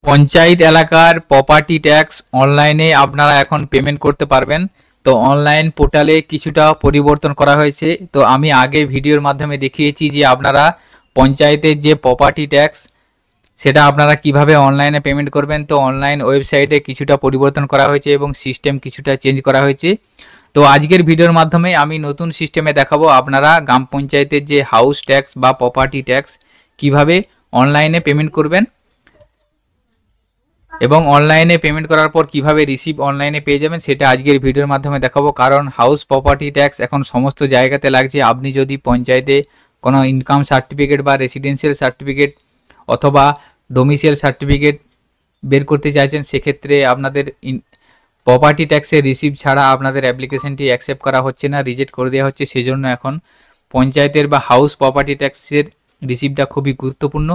পঞ্চায়েত এলাকার property tax অনলাইনে আপনারা এখন পেমেন্ট করতে পারবেন। তো অনলাইন পোর্টালে কিছুটা পরিবর্তন করা হয়েছে। তো আমি আগে ভিডিওর মাধ্যমে দেখিয়েছি যে আপনারা পঞ্চায়েতের যে প্রপার্টি ট্যাক্স সেটা আপনারা কিভাবে অনলাইনে পেমেন্ট করবেন। তো অনলাইন ওয়েবসাইটে কিছুটা পরিবর্তন করা হয়েছে এবং সিস্টেম কিছুটা চেঞ্জ করা হয়েছে। তো আজকের ভিডিওর মাধ্যমে আমি নতুন সিস্টেমে দেখাবো আপনারা গ্রাম পঞ্চায়েতের যে হাউস ট্যাক্স বা প্রপার্টি ট্যাক্স কিভাবে অনলাইনে পেমেন্ট করবেন এবং অনলাইনে পেমেন্ট করার পর কিভাবে রিসিভ অনলাইনে পেয়ে যাবেন সেটা আজকের ভিডিওর মাধ্যমে দেখাবো। কারণ হাউস প্রপার্টি ট্যাক্স এখন সমস্ত জায়গাতে লাগছে। আপনি যদি পঞ্চায়েতে কোনো ইনকাম সার্টিফিকেট বা রেসিডেন্সিয়াল সার্টিফিকেট অথবা ডোমিসাইল সার্টিফিকেট বের করতে চাইছেন, সেক্ষেত্রে আপনাদের প্রপার্টি ট্যাক্সের রিসিভ ছাড়া আপনাদের অ্যাপ্লিকেশনটি অ্যাকসেপ্ট করা হচ্ছে না, রিজেক্ট করে দেওয়া হচ্ছে। সেজন্য এখন পঞ্চায়েতের বা হাউস প্রপার্টি ট্যাক্সের রিসিভটা খুবই গুরুত্বপূর্ণ।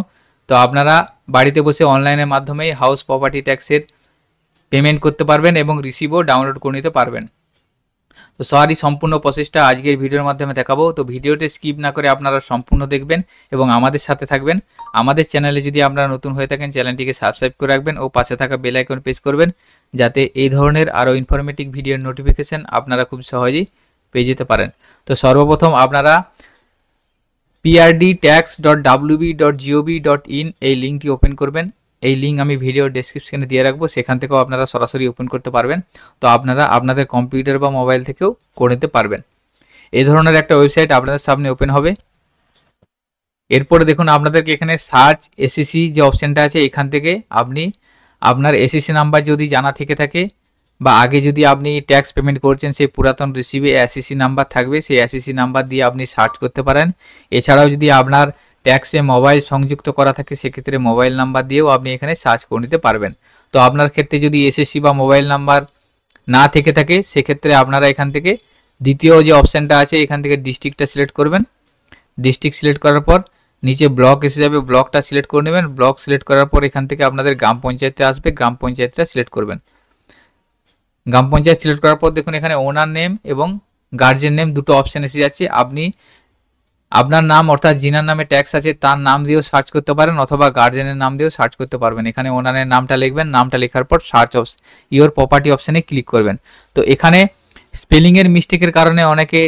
তো আপনারা বাড়িতে বসে অনলাইনের মাধ্যমেই হাউস প্রপার্টি ট্যাক্সের পেমেন্ট করতে পারবেন এবং রিসিভও ডাউনলোড করে নিতে পারবেন। তো সরি সম্পূর্ণ প্রসেসটা আজকের ভিডিওর মাধ্যমে দেখাবো। তো ভিডিওটি স্কিপ না করে আপনারা সম্পূর্ণ দেখবেন এবং আমাদের সাথে থাকবেন। আমাদের চ্যানেলে যদি আপনারা নতুন হয়ে থাকেন চ্যানেলটিকে সাবস্ক্রাইব করে রাখবেন ও পাশে থাকা বেল আইকন প্রেস করবেন, যাতে এই ধরনের আরও ইনফরমেটিভ ভিডিওর নোটিফিকেশন আপনারা খুব সহজেই পেয়ে যেতে পারেন। তো সর্বপ্রথম আপনারা prdtax.wb.gov.in এই লিঙ্কটি ওপেন করবেন। এই লিঙ্ক আমি ভিডিও ডেসক্রিপশনে দিয়ে রাখবো, সেখান থেকেও আপনারা সরাসরি ওপেন করতে পারবেন। তো আপনারা আপনাদের কম্পিউটার বা মোবাইল থেকেও করে নিতে পারবেন। এই ধরনের একটা ওয়েবসাইট আপনাদের সামনে ওপেন হবে। এরপরে দেখুন আপনাদেরকে এখানে সার্চ এসএসসি যে অপশানটা আছে, এখান থেকে আপনি আপনার এসএসসি নাম্বার যদি জানা থেকে থাকে বা আগে যদি আপনি ট্যাক্স পেমেন্ট করছেন সেই পুরাতন রিসিভে এসএসসি নাম্বার থাকবে, সেই এসএসসি নাম্বার দিয়ে আপনি সার্চ করতে পারেন। এছাড়াও যদি আপনার ট্যাক্সে মোবাইল সংযুক্ত করা থাকে সেক্ষেত্রে মোবাইল নাম্বার দিয়েও আপনি এখানে সার্চ করে নিতে পারবেন। তো আপনার ক্ষেত্রে যদি এসএসসি বা মোবাইল নাম্বার না থেকে থাকে সেক্ষেত্রে আপনারা এখান থেকে দ্বিতীয় যে অপশানটা আছে এখান থেকে ডিস্ট্রিক্টটা সিলেক্ট করবেন। ডিস্ট্রিক্ট সিলেক্ট করার পর নিচে ব্লক এসে যাবে, ব্লকটা সিলেক্ট করে নেবেন। ব্লক সিলেক্ট করার পর এখান থেকে আপনাদের গ্রাম পঞ্চায়েতটা আসবে, গ্রাম পঞ্চায়েতটা সিলেক্ট করবেন। গ্রাম পঞ্চায়েত সিলেক্ট করার পর দেখুন এখানে ওনার নেম এবং গার্জেন নেম দুটো অপশান এসে যাচ্ছে। আপনি আপনার নাম অর্থাৎ যিনার নামে ট্যাক্স আছে তার নাম দিয়েও সার্চ করতে পারেন অথবা গার্জেনের নাম দিয়েও সার্চ করতে পারবেন। এখানে ওনারের নামটা লিখবেন, নামটা লেখার পর সার্চ ইওর প্রপার্টি অপশানে ক্লিক করবেন। তো এখানে স্পেলিংয়ের মিস্টেকের কারণে অনেকে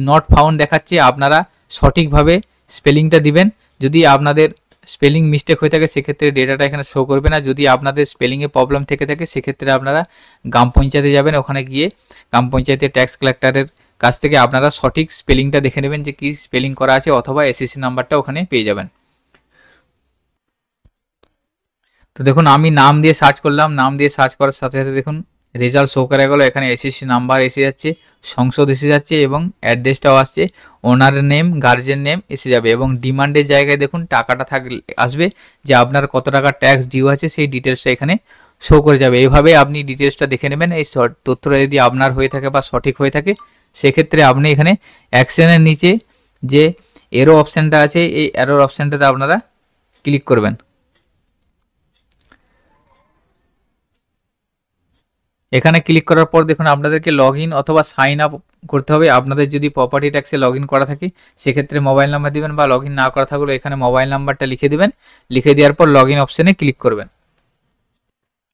নট ফাউন্ড দেখাচ্ছে, আপনারা সঠিকভাবে স্পেলিংটা দিবেন। যদি আপনাদের স্পেলিং মিস্টেক হয়ে থাকে সেক্ষেত্রে ডেটাটা এখানে শো করবে না। যদি আপনাদের স্পেলিংয়ে প্রবলেম থেকে থাকে সেক্ষেত্রে আপনারা গ্রাম পঞ্চায়েতে যাবেন, ওখানে গিয়ে গ্রাম পঞ্চায়েতের ট্যাক্স কালেক্টরের কাছ থেকে আপনারা সঠিক স্পেলিংটা দেখে নেবেন যে কী স্পেলিং করা আছে, অথবা এসএসসি নাম্বারটা ওখানে পেয়ে যাবেন। তো দেখুন আমি নাম দিয়ে সার্চ করলাম, নাম দিয়ে সার্চ করার সাথে সাথে দেখুন রেজাল্ট শো করে গেল। এখানে এসএসসি নাম্বার এসে যাচ্ছে, সংসদ এসে যাচ্ছে এবং অ্যাড্রেসটাও আসছে, ওনারের নেম গার্জেন নেম এসে যাবে এবং ডিমান্ডের জায়গায় দেখুন টাকাটা আসবে যে আপনার কত টাকা ট্যাক্স ডিউ আছে সেই ডিটেলসটা এখানে শো করে যাবে। এইভাবে আপনি ডিটেলসটা দেখে নেবেন। এই তথ্যটা যদি আপনার হয়ে থাকে বা সঠিক হয়ে থাকে সেক্ষেত্রে আপনি এখানে অ্যাকশনের নিচে যে এরো অপশানটা আছে এই এরোর অপশানটাতে আপনারা ক্লিক করবেন। এখানে ক্লিক করার পর দেখুন আপনাদেরকে লগ ইন অথবা সাইন আপ করতে হবে। আপনাদের যদি প্রপার্টি ট্যাক্সে লগ ইন করা থাকে সেক্ষেত্রে মোবাইল নাম্বার দিবেন, বা লগ ইন না করা থাকলে এখানে মোবাইল নাম্বারটা লিখে দেবেন। লিখে দেওয়ার পর লগ ইন অপশানে ক্লিক করবেন।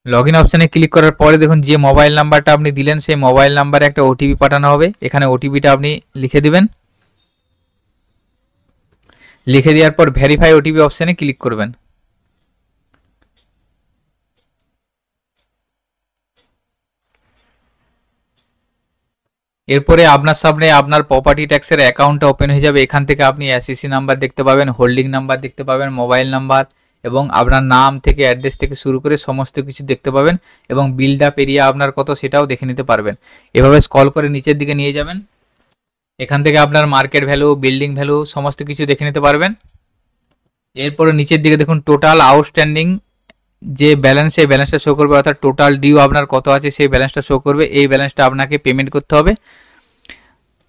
লগ ইন অপশানে ক্লিক করার পরে দেখুন যে মোবাইল নাম্বারটা আপনি দিলেন সেই মোবাইল নাম্বারে একটা ওটিপি পাঠানো হবে। এখানে ওটিপিটা আপনি লিখে দেবেন। লিখে দেওয়ার পর ভেরিফাই ওটিপি অপশানে ক্লিক করবেন। এরপরে আপনার সামনে আপনার প্রপার্টি ট্যাক্সের অ্যাকাউন্টটা ওপেন হয়ে যাবে। এখান থেকে আপনি এসএসসি নাম্বার দেখতে পাবেন, হোল্ডিং নাম্বার দেখতে পাবেন, মোবাইল নাম্বার এবং আপনার নাম থেকে অ্যাড্রেস থেকে শুরু করে সমস্ত কিছু দেখতে পাবেন এবং বিলটা পেরিয়ে আপনার কত সেটাও দেখে নিতে পারবেন। এভাবে স্ক্রল করে নিচের দিকে নিয়ে যাবেন। এখান থেকে আপনার মার্কেট ভ্যালু, বিল্ডিং ভ্যালু সমস্ত কিছু দেখে নিতে পারবেন। এরপরে নিচের দিকে দেখুন টোটাল আউটস্ট্যান্ডিং যে ব্যালেন্স, সেই ব্যালেন্সটা শো করবে, অর্থাৎ টোটাল ডিউ আপনার কত আছে সেই ব্যালেন্সটা শো করবে। এই ব্যালেন্সটা আপনাকে পেমেন্ট করতে হবে।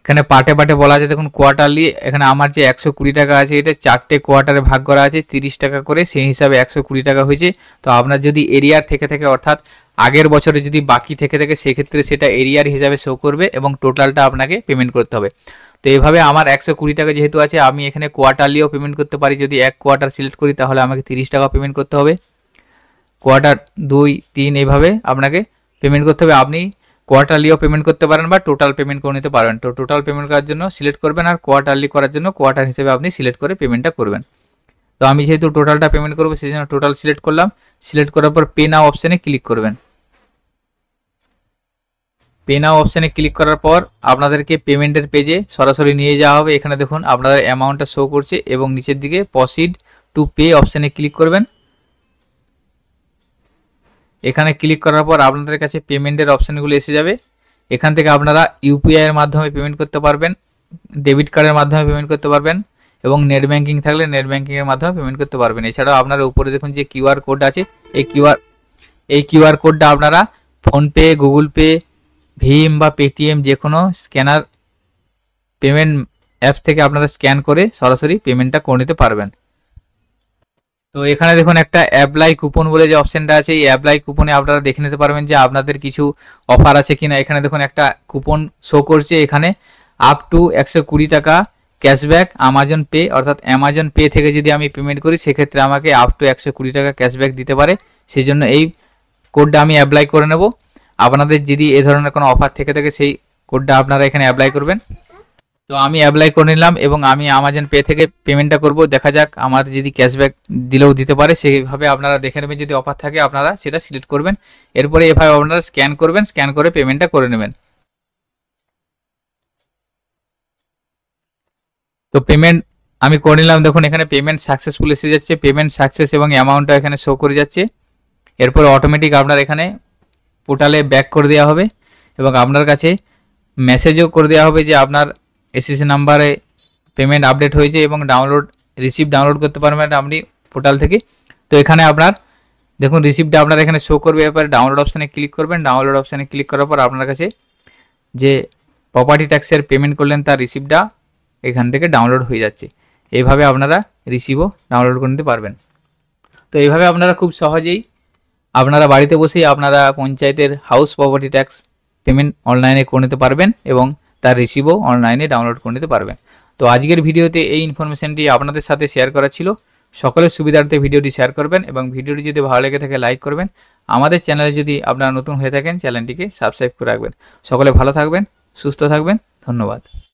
এখানে পার্টে পার্টে বলা আছে দেখুন কোয়ার্টারলি। এখানে আমার যে 120 টাকা আছে এটা 4টে কোয়ার্টারে ভাগ করা আছে 30 টাকা করে, সেই হিসাবে 120 টাকা হয়েছে। তো আপনার যদি এরিয়ার থেকে থাকে অর্থাৎ আগের বছরে যদি বাকি থেকে থাকে সেক্ষেত্রে সেটা এরিয়ার হিসাবে শো করবে এবং টোটালটা আপনাকে পেমেন্ট করতে হবে। তো এইভাবে আমার 120 টাকা যেহেতু আছে আমি এখানে কোয়ার্টারলিও পেমেন্ট করতে পারি। যদি এক কোয়ার্টার সিলেক্ট করি তাহলে আমাকে 30 টাকা পেমেন্ট করতে হবে। কোয়ার্টার 2, 3 এইভাবে আপনাকে পেমেন্ট করতে হবে। আপনি কোয়ার্টারলিও পেমেন্ট করতে পারেন বা টোটাল পেমেন্ট করে নিতে পারবেন। তো টোটাল পেমেন্ট করার জন্য সিলেক্ট করবেন, আর কোয়ার্টারলি করার জন্য কোয়ার্টার হিসেবে আপনি সিলেক্ট করে পেমেন্টটা করবেন। তো আমি যেহেতু টোটালটা পেমেন্ট করবো সেই জন্য টোটাল সিলেক্ট করলাম। সিলেক্ট করার পর পে নাও অপশানে ক্লিক করবেন। পে নাও অপশানে ক্লিক করার পর আপনাদেরকে পেমেন্টের পেজে সরাসরি নিয়ে যাওয়া হবে। এখানে দেখুন আপনাদের অ্যামাউন্টটা শো করছে এবং নিচের দিকে প্রসিড টু পে অপশানে ক্লিক করবেন। এখানে ক্লিক করার পর আপনাদের কাছে পেমেন্টের অপশানগুলো এসে যাবে। এখান থেকে আপনারা ইউপিআই এর মাধ্যমে পেমেন্ট করতে পারবেন, ডেবিট কার্ডের মাধ্যমে পেমেন্ট করতে পারবেন এবং নেট ব্যাঙ্কিং থাকলে নেট ব্যাঙ্কিং এর মাধ্যমে পেমেন্ট করতে পারবেন। এছাড়াও আপনারা উপরে দেখুন যে কিউআর কোড আছে, এই কিউআর কোডটা আপনারা ফোনপে, গুগল পে, ভীম বা পেটিএম যে কোনো স্ক্যানার পেমেন্ট অ্যাপস থেকে আপনারা স্ক্যান করে সরাসরি পেমেন্টটা করে নিতে পারবেন। তো এখানে দেখুন একটা অ্যাপ্লাই কুপন বলে যে অপশনটা আছে, এই অ্যাপ্লাই কুপনে আপনারা দেখে নিতে পারবেন যে আপনাদের কিছু অফার আছে কিনা। এখানে দেখুন একটা কুপন শো করছে, এখানে আপ টু 120 টাকা ক্যাশব্যাক আমাজন পে, অর্থাৎ অ্যামাজন পে থেকে যদি আমি পেমেন্ট করি সেক্ষেত্রে আমাকে আপ টু 120 টাকা ক্যাশব্যাক দিতে পারে। সেই জন্য এই কোডটা আমি অ্যাপ্লাই করে নেব। আপনাদের যদি এ ধরনের কোনো অফার থেকে থাকে সেই কোডটা আপনারা এখানে অ্যাপ্লাই করবেন। তো আমি অ্যাপ্লাই করে নিলাম এবং আমি আমাজন পে থেকে পেমেন্টটা করব। দেখা যাক আমার যদি ক্যাশব্যাক দিলেও দিতে পারে, সেইভাবে আপনারা দেখে নেবেন। যদি অফার থাকে আপনারা সেটা সিলেক্ট করবেন। এরপরে এভাবে আপনারা স্ক্যান করবেন, স্ক্যান করে পেমেন্টটা করে নেবেন। তো পেমেন্ট আমি করে নিলাম। দেখুন এখানে পেমেন্ট সাকসেসফুল এসে যাচ্ছে, পেমেন্ট সাকসেস এবং অ্যামাউন্টটা এখানে শো করে যাচ্ছে। এরপর অটোমেটিক আপনার এখানে পোর্টালে ব্যাক করে দেওয়া হবে এবং আপনার কাছে মেসেজও করে দেওয়া হবে যে আপনার এসএসসি নাম্বারে পেমেন্ট আপডেট হয়েছে এবং রিসিপ্ট ডাউনলোড করতে পারবেন আপনি পোর্টাল থেকে। তো এখানে আপনার দেখুন রিসিপ্টটা আপনার এখানে শো করবে। এরপরে ডাউনলোড অপশানে ক্লিক করবেন। ডাউনলোড অপশানে ক্লিক করার পর আপনার কাছে যে প্রপার্টি ট্যাক্সের পেমেন্ট করলেন তার রিসিপ্টটা এখান থেকে ডাউনলোড হয়ে যাচ্ছে। এইভাবে আপনারা রিসিপ্টও ডাউনলোড করে নিতে পারবেন। তো এইভাবে আপনারা খুব সহজেই আপনারা বাড়িতে বসেই আপনারা পঞ্চায়েতের হাউস প্রপার্টি ট্যাক্স পেমেন্ট অনলাইনে করে নিতে পারবেন এবং তার রিসিভও অনলাইনে ডাউনলোড করে নিতে পারবেন। তো আজকের ভিডিওতে এই ইনফরমেশনটি আপনাদের সাথে শেয়ার করা ছিল। সকলের সুবিধার্থে ভিডিওটি শেয়ার করবেন এবং ভিডিওটি যদি ভালো লেগে থাকে লাইক করবেন। আমাদের চ্যানেলে যদি আপনারা নতুন হয়ে থাকেন চ্যানেলটিকে সাবস্ক্রাইব করে রাখবেন। সকলে ভালো থাকবেন, সুস্থ থাকবেন। ধন্যবাদ।